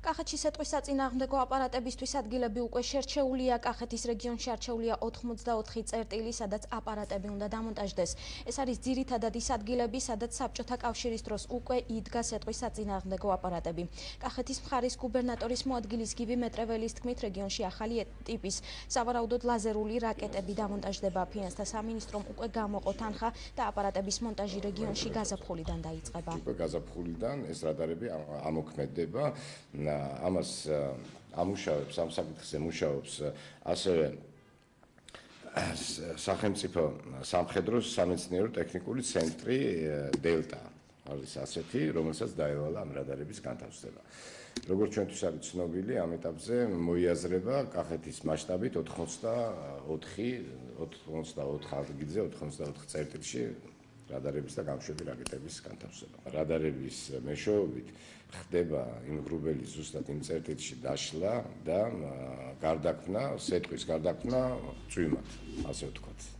კახეთში სეტყვის საწინააღმდეგო აპარატებისთვის ადგილები უკვე შერჩეულია. კახეთის რეგიონში არჩეულია 84 წერტილი, სადაც აპარატები უნდა დამონტაჟდეს. ეს არის ძირითადად ის ადგილები, სადაც საბჭოთა კავშირის დროს უკვე იდგა სეტყვის საწინააღმდეგო აპარატები. კახეთის მხარის გუბერნატორის მოადგილის გივი მეტრეველის თქმით, რეგიონში ახალი ტიპის სავარაუდოდ ლაზერული რაკეტები დამონტაჟდება. ფინანსთა სამინისტრომ უკვე გამოყო თანხა და აპარატების მონტაჟი რეგიონში გაზაფხულიდან დაიწყება. გაზაფხულიდან ეს რადარები ამოქმედება. ამას ამუშავებს, ამ საკითხზე მუშაობს ასევე სახელმწიფო სამხედრო სამეცნიერო ტექნიკური ცენტრი დელტა არის ასეთი, რომელსაც დაევალა ამ რადარების განთავსება. როგორც ჩვენთვის არის ცნობილი, ამ ეტაპზე მოიაზრება კახეთის მასშტაბით 84 ადგილზე 84 წერტილში რადარების და გამშვები რაკეტების განთავსება. რადარების მეშვეობით ხდება იმ ღრუბელის ზუსტად იმ წერტილში დაშლა და გარდაქმნა, სეტყვის გარდაქმნა წვიმად, ასე ვთქვათ.